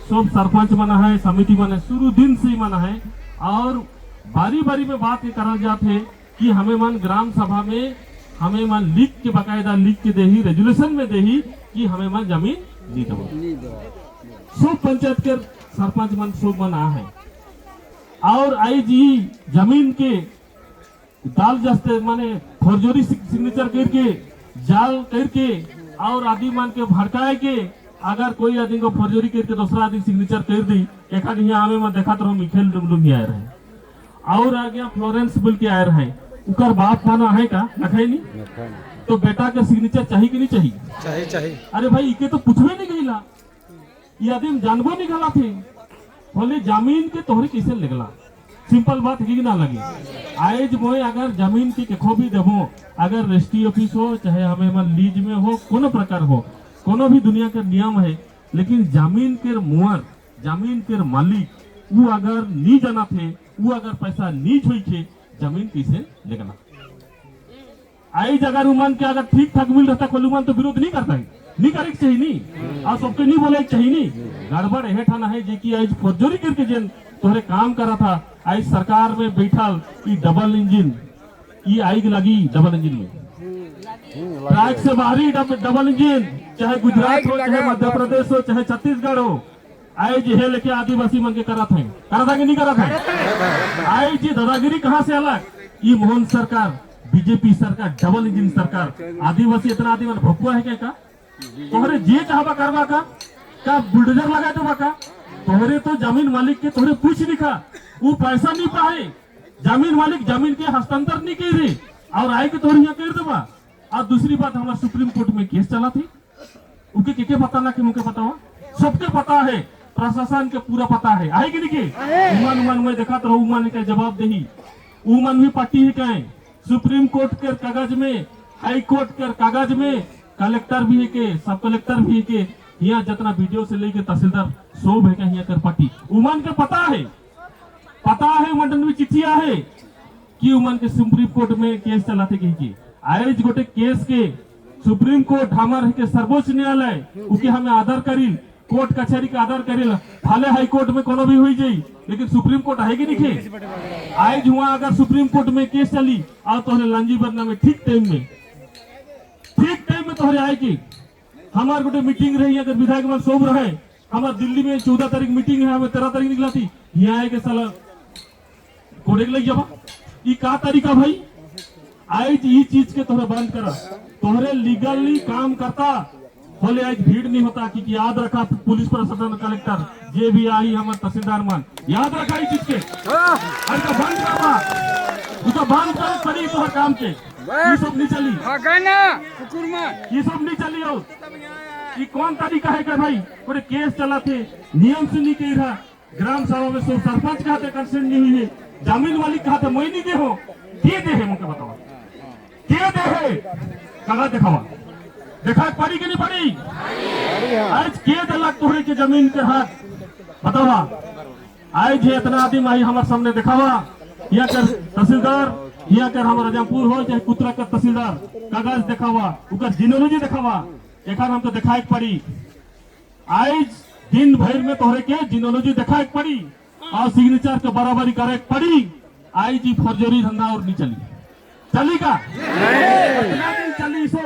सब सरपंच मना है, समिति मना है, शुरू दिन से ही मना है। और बारी बारी में बात ये करा जाते है कि हमें मन ग्राम सभा में हमें मन लिख के बकायदा लिख के दे ही रेजुलेशन में दे ही कि हमें मन जमीन नहीं दो। सब पंचायत के सरपंच मन सब मना है। और आई जी जमीन के दाल जस्ते माने फौरजोरी सिग्नेचर करके जाल करके और आदि मान के भड़काए के अगर कोई आदमी को फौरजोरी करके दूसरा आदमी सिग्नेचर कर दी एक आदमी यहाँ हमें देखा तो हम मिखेल डुमडुम आए रहे और आ गया फ्लोरेंस बोल के आए रहे उकर बाप माना है का रखे नहीं तो बेटा का सिग्नेचर चाहिए कि नहीं चाहिए? चाहिए। अरे भाई इके तो पूछवे नहीं गईला ये आदमी जानबो नहीं गला थे बोले जमीन के तोहरे कैसे लगला सिंपल बात है कि ना लगे। आज मोए अगर जमीन की केखो भी देवो अगर रजिस्ट्री ऑफिस हो चाहे हमें मन लीज में हो कोनो प्रकार हो कोनो भी दुनिया का नियम है लेकिन जमीन के मुअर जमीन के मालिक वो अगर नहीं जाना थे वो अगर पैसा नहीं छुई थे जमीन कैसे लेगना। आई जगह उमान के अगर ठीक ठाक मिल रहता कोई उमान तो विरोध नहीं करता है नहीं करे चाहिए नहीं और सबके नहीं बोले चाहिए नहीं गड़बड़ है ठाना है जे की आज फौजदारी करके जेन तोहरे काम करा था आज सरकार में बैठल ई डबल इंजन ई आग लगी डबल इंजन में ट्रैक से बाहरी डबल इंजन चाहे गुजरात हो चाहे मध्य प्रदेश हो चाहे छत्तीसगढ़ हो आज है लेके आदिवासी मन के करा था कि नहीं करा था। आज ये दादागिरी कहाँ से अलग ये मोहन सरकार बीजेपी सरकार डबल इंजन सरकार आदिवासी इतना आदिवासी भकुआ है क्या का तोहरे जे चाहबा करवा का बुलडोजर लगा दो का तोहरे तो जमीन मालिक के तोहरे पूछ लिखा वो पैसा नहीं पाए जमीन मालिक जमीन के हस्तांतर नहीं कर रहे और आए के तोहरे यहाँ कर देवा। और दूसरी बात हमारा सुप्रीम कोर्ट में केस चला थी उनके के पता ना कि मुझे पता हो सबके पता है प्रशासन के पूरा पता है आए कि नहीं उमान उमान में देखा तो उमान का जवाब दही उमान भी पार्टी ही कहे सुप्रीम कोर्ट के कागज में हाई कोर्ट के कागज में कलेक्टर भी है के सब कलेक्टर भी है के यहाँ जितना वीडियो से लेके तहसीलदार सब है यहाँ कर पार्टी उमान के पता है मंडन में चिट्ठिया है कि उमान के सुप्रीम कोर्ट में केस चलाते कि आज गोटे केस के सुप्रीम कोर्ट हमारे के सर्वोच्च न्यायालय उके हमें आदर करिल कोर्ट कचहरी का आदर करिल हाले हाई कोर्ट में कोनो भी हुई जाई लेकिन सुप्रीम कोर्ट है कि नहीं आज हुआ अगर सुप्रीम कोर्ट में केस चली और तोहरे लांजी बनना में ठीक टाइम में तोहरे आए की हमार गोटे मीटिंग रही अगर विधायक मन सोम रहे हमार दिल्ली में 14 तारीख मीटिंग है हमें 13 तारीख निकला थी यहाँ आए के साला कोड़े लग जावा ये का तरीका भाई आज ये चीज के तोहरे बंद करा तोहरे लीगली काम करता बोले आज भीड़ नहीं होता कि याद रखा पुलिस प्रशासन कलेक्टर जे भी आई हमारे तहसीलदार मान याद रखा इस चीज के अरे बंद करवा उसका बंद कर पड़ी तोहर काम के ये सब नहीं चली ये सब नहीं चली और ये कौन तरीका है क्या भाई पूरे केस चला थे नियम से नहीं कही रहा ग्राम सभा में सब सरपंच कहते कंसेंट नहीं हुई है जमीन वाली कहते मैं नहीं दे हो दे है मुझे बताओ दे है कहा दिखावा देखा पड़ी कि नहीं पड़ी आज के दलाक तोहरे के जमीन के हाथ बतावा आज है इतना आदमी आई हमारे सामने दिखावा या कर तहसीलदार या कर हमारा राजापुर हो चाहे कुतरा का तहसीलदार कागज दिखावा उनका जिनोलॉजी दिखावा एक हमको दिखाए पड़ी आज दिन भर में तोहरे के जिनोलॉजी दिखाए पड़ी और सिग्नेचर के बराबरी करे पड़ी आई जी फौजदारी धंधा और नहीं चली का कितना दिन चली सो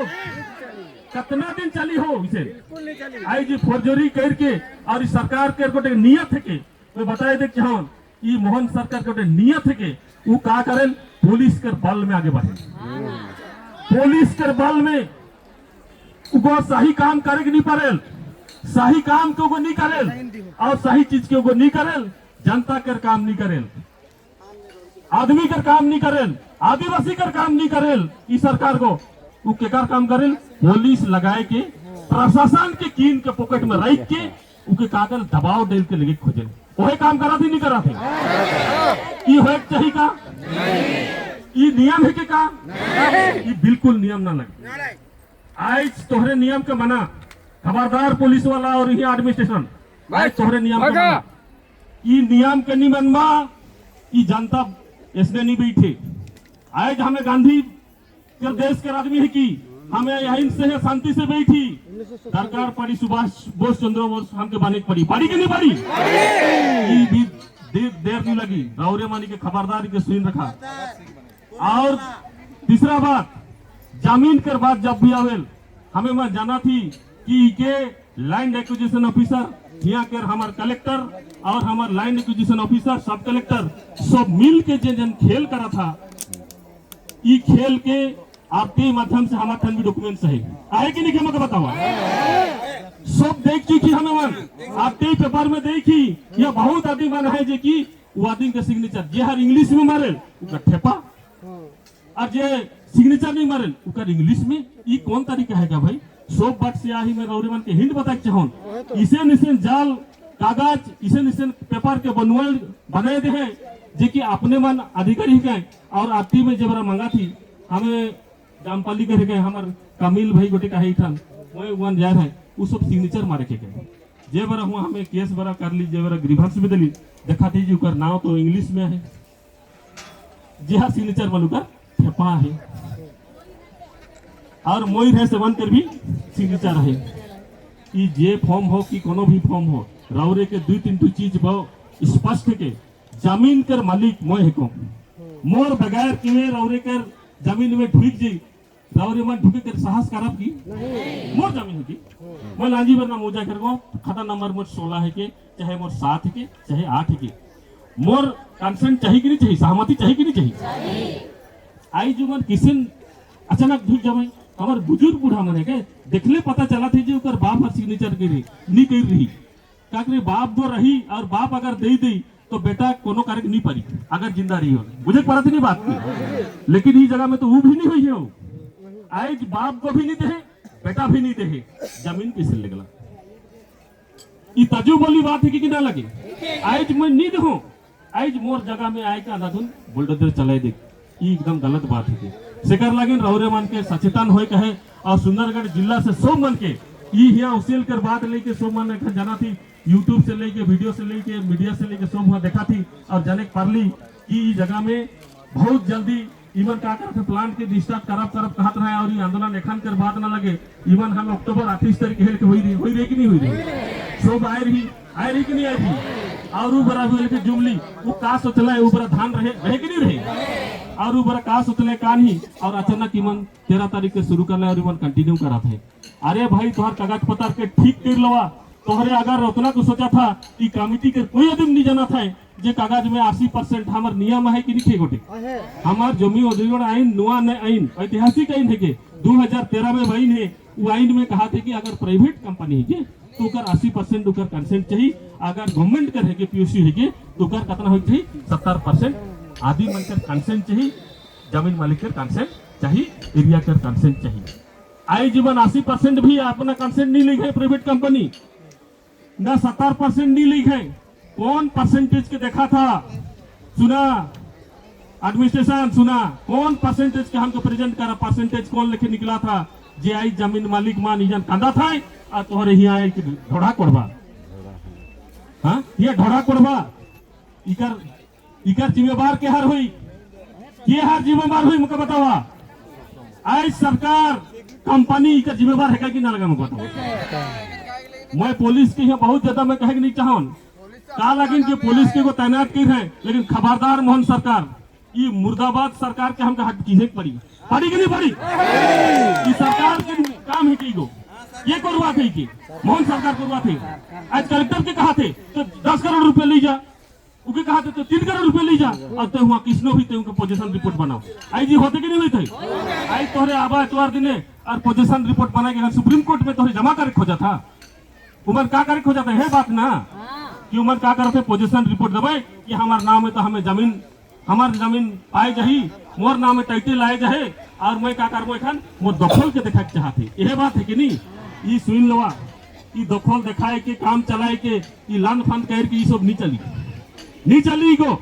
कितना दिन चली हो इसे आई जी फौजदारी करके और इस सरकार के गोटे नियत है के तो बताए दे कि हाँ ये मोहन सरकार के गोटे नियत है के वो का करे पुलिस के बल में आगे बढ़े पुलिस के बल में वो सही काम करे कि नहीं पारेल सही काम के वो नहीं करेल और सही चीज के वो नहीं करेल जनता कर काम नहीं करेल आदमी कर काम नहीं करेल आदिवासी कर काम नहीं करेल इस सरकार को वो केकर काम करेल पुलिस लगाए के प्रशासन के कीन के पॉकेट में रख के उनके कागज दबाव डेल के लेके खोजे वही काम करा थी नहीं करा थे ये हो चाहिए का ये नियम है के का ये बिल्कुल नियम ना लगे आज तोहरे नियम के मना खबरदार पुलिस वाला और ये एडमिनिस्ट्रेशन आज तोहरे नियम के मना ये नियम के नहीं मनवा ये जनता इसने नहीं बैठे आज हमें गांधी के देश के आदमी है कि हमें यहीं से है शांति से बैठी सरकार पड़ी सुभाष बोस चंद्र बोस हमके बाने पड़ी पड़ी कि नहीं पड़ी ये भी देर नहीं लगी राउरे मानी के खबरदारी के सुन रखा। और तीसरा बात जमीन कर बात जब भी आवेल हमें मैं जाना थी कि के लैंड एक्विजिशन ऑफिसर यहाँ के हमारे कलेक्टर और हमारे लैंड एक्विजिशन ऑफिसर सब कलेक्टर सब मिल के जन खेल करा था ये खेल के आपके माध्यम से हमारे ठन भी डॉक्यूमेंट्स है कि नहीं मैं बताऊँ सब देख चुकी हमें मन आपके पेपर में देखी यह बहुत आदमी मन है जो कि वो आदमी का सिग्नेचर जे हर इंग्लिश में मारे उसका ठेपा और जे सिग्नेचर नहीं मारे उसका इंग्लिश में ये कौन तरीका है क्या भाई सब बात से आही में रौरे मन के हिंट बता चाहूँ इसे निशन जाल कागज इसे निशन पेपर के बनवाल बनाए दे हैं जे कि अपने मन अधिकारी के और आती में जब मंगा थी हमें जामपाली के गए हमारे कमिल भाई गोटे का है ठन वही वन जा रहे वो सब सिग्नेचर मारे के गए जे बरा हुआ हमें केस बरा कर ली जे बरा ग्रीवांस में दिली देखा थी जी उकर नाम तो इंग्लिश में है जी हाँ सिग्नेचर वालू का ठेपा है और मोई रहे सेवन कर भी सिग्नेचर है ये जे फॉर्म हो कि कोनो भी फॉर्म हो राउरे के दो तीन चीज बहुत स्पष्ट के जमीन कर मालिक मोय है को मोर बगैर किवे राउरे कर जमीन में ढुक जी राउरे मन ढुके कर साहस करब की मोर जमीन है की मैं लांजी बरना मोजा कर को खाता नंबर मोर 16 है के चाहे मोर 7 है के चाहे 8 है के मोर कंसेंट चाहिए कि नहीं चाहिए सहमति चाहिए कि नहीं चाहिए आई जो मन किसन अचानक ढुक जावे हमार बुजुर्ग बूढ़ा मन है के देखले पता चला थी जो ओकर बाप हर सिग्नेचर के नहीं कर रही का करे बाप वो रही और बाप अगर दे दी तो बेटा कोनो कार्य नहीं पड़ी अगर जिंदा रही हो मुझे पता थी नहीं बात की लेकिन इस जगह में तो वो भी नहीं हुई है आज बाप को भी नहीं दे बेटा भी नहीं दे जमीन किसे लगला ये तजुब वाली बात है कि ना लगे आज मैं नहीं देखूं आज मोर जगह में आए का दादुन बुलडोजर चलाए दे ये एकदम गलत बात है सेकर लगिन रौरे मन के सचेतन होए कहे और सुंदरगढ़ जिला से सब मन के ये हिया उसेल कर बात लेके सब मन ने जाना थी यूट्यूब से लेके वीडियो से लेके मीडिया से लेके सब वहाँ देखा थी और जाने पारली कि इस जगह में बहुत जल्दी इवन का करते प्लांट के डिस्टार्ट करब कहत रहे और ये आंदोलन एखन कर बात ना लगे इवन हम अक्टूबर 28 तारीख हेल के हुई रही कि नहीं हुई रही सब आए रही कि नहीं आई थी और वो बड़ा हुए लेके जुमली वो का सोचला है वो बड़ा धान रहे कि नहीं रहे और वो बड़ा का सोचले का नहीं और अचानक इवन 13 तारीख के शुरू कर ले और इवन कंटिन्यू करा थे अरे भाई तुम्हार कागज पत्र के ठीक कर लवा तोहरे अगर उतना को सोचा था कि कमिटी के कोई आदमी नहीं जाना था जे कागज में 80% हमार नियम है कि नहीं थे गोटे हमार जमी अधिग्रहण आईन नुआ ने आईन ऐतिहासिक आईन है के 2013 में आईन है वो आईन में कहा थे कि अगर प्राइवेट कंपनी है के तो उकर 80% उकर कंसेंट चाहिए अगर गवर्नमेंट कर है के पीयूसी है के तो उकर कितना हो चाहिए 70% आदि मन कर कंसेंट चाहिए जमीन मालिक कर कंसेंट चाहिए एरिया कर कंसेंट चाहिए आई जीवन 80% भी अपना कंसेंट नहीं लिखे प्राइवेट कंपनी ना 70% नहीं लिखे कौन परसेंटेज के देखा था सुना एडमिनिस्ट्रेशन सुना कौन परसेंटेज के हमको प्रेजेंट करा परसेंटेज कौन लेके निकला था जे आई जमीन मालिक मान इजन कांदा था और तोहरे ही आए कि ढोड़ा कोड़बा हाँ ये ढोड़ा कोड़बा इकर जिम्मेवार के हर हुई ये हर जिम्मेवार हुई मुझे बतावा आज सरकार कंपनी इकर जिम्मेवार है कि ना लगा मुझे बतावा मैं पुलिस के यहाँ बहुत ज्यादा मैं कहे नहीं चाहूँ का लगिन के पुलिस के को तैनात की है लेकिन खबरदार मोहन सरकार ये मुर्दाबाद सरकार के हमका हट कीजिए पड़ी कि नहीं पड़ी ये सरकार के काम है की गो ये करवा थे कि मोहन सरकार करवा थे आज कलेक्टर के कहा थे तो 10 करोड़ रुपए ले जा उनके कहा थे तो 3 करोड़ रुपए ले जा और तो वहाँ किसनो भी उनका पोजीशन रिपोर्ट बनाओ आई जी होते कि नहीं हुई थे आई तोहरे आबा एतवार दिने और पोजीशन रिपोर्ट बना के सुप्रीम कोर्ट में तोहरे जमा करे खोजा था उमर का करे खोजा था है बात ना कि उमर का करते पोजीशन रिपोर्ट दबाए कि हमार नाम है तो हमें जमीन हमार जमीन पाए जाही मोर नाम में टाइटल आए जाए और मैं का करबो एखन मोर दखल के देखा चाहते यह बात है कि नहीं ये सुन लवा ये दखल दिखाए के काम चलाए के ये लन फन कह के ये सब नहीं चली गो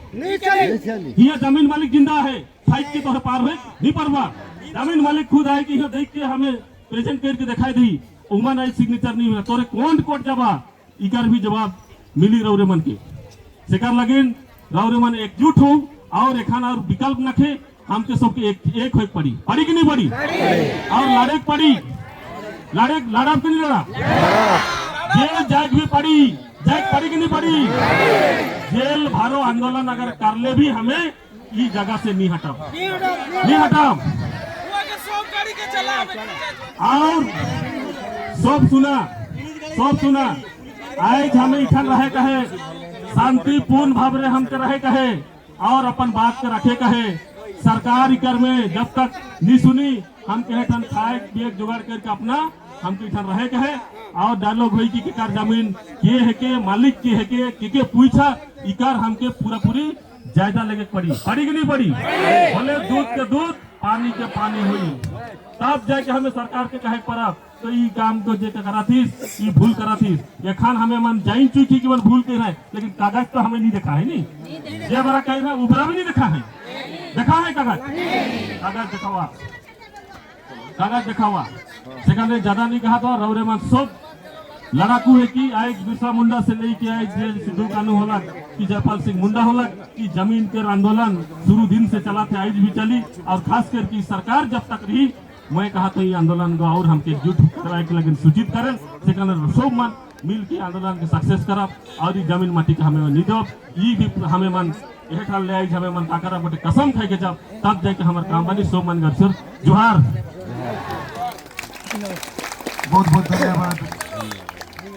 ये जमीन मालिक जिंदा है साइड के तोहरे पार है नहीं परवा जमीन मालिक खुद आए कि देख के हमें प्रेजेंट करके दिखाई दी उमन आई सिग्नेचर नहीं हुआ तोरे कौन कोर्ट जवा इकर भी जवाब मिली रौरे मन के सेकर लगिन रौरे मन एकजुट हो और एखान और विकल्प नखे हमके सबके एक होक पड़ी कि नहीं पड़ी? और लड़े पड़ी, लड़ा कि नहीं लड़ा? जेल जाग भी पड़ी कि नहीं पड़ी? जेल भारो आंदोलन अगर कर ले भी हमें ये जगह से नहीं हटाओ। और सब सुना आज हमें इठन रहे कहे शांतिपूर्ण भाव रे हमके रहे कहे और अपन बात के रखे कहे। सरकार कर में जब तक नहीं सुनी हम कहे ठन खाए पिए जुगाड़ करके अपना हम इठन रहे कहे और डायलॉग हुई कि कर जमीन के है के मालिक के है के पूछा इकर हमके पूरी जायदा लेके पड़ी कि नहीं पड़ी? बोले दूध के दूध पानी के पानी हुई तब जाके हमें सरकार के कहे पड़ा तो ये काम तो जे करा थी ये भूल करा थी ये खान हमें मन जाइन चुकी कि मन भूल के रहे लेकिन कागज तो हमें नहीं देखा है नहीं ये बड़ा कह रहा उबरा भी नहीं देखा है कागज देखा हुआ सेकंड ज्यादा नहीं कहा था रौरे मन सब लड़ाकू है कि आए बिरसा मुंडा से लेके आए सिद्धू कानू होला कि जयपाल सिंह मुंडा होला कि जमीन के आंदोलन शुरू दिन से चला थे आज भी चली और खास करके सरकार जब तक रही मैं कहा तो ये आंदोलन को और हमके एकजुट कराए के लगे सूचित करें सेकंड सब मन मिल के आंदोलन के सक्सेस करब और जमीन माटी के हमें नहीं दब ये भी हमें मन यह ठाल ले आई हमें मन का करब गोटे कसम खाई के जब तब जाके हमारे काम बनी सब मन घर जोहार। बहुत बहुत धन्यवाद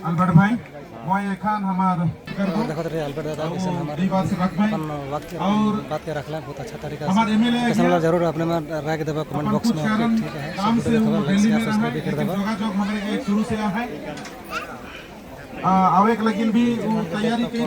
अल्बर्ट भाई मैं एखान हमार देखो रे अल्बर्ट दादा किसान हमारे वक्त और बात के रखला बहुत अच्छा तरीका से हमारे एमएलए किसान जरूर अपने में राय के देबा कमेंट बॉक्स में ठीक है काम से वो दिल्ली में रहा है जोगाजोग हमारे शुरू से है आवे लेकिन भी तैयारी के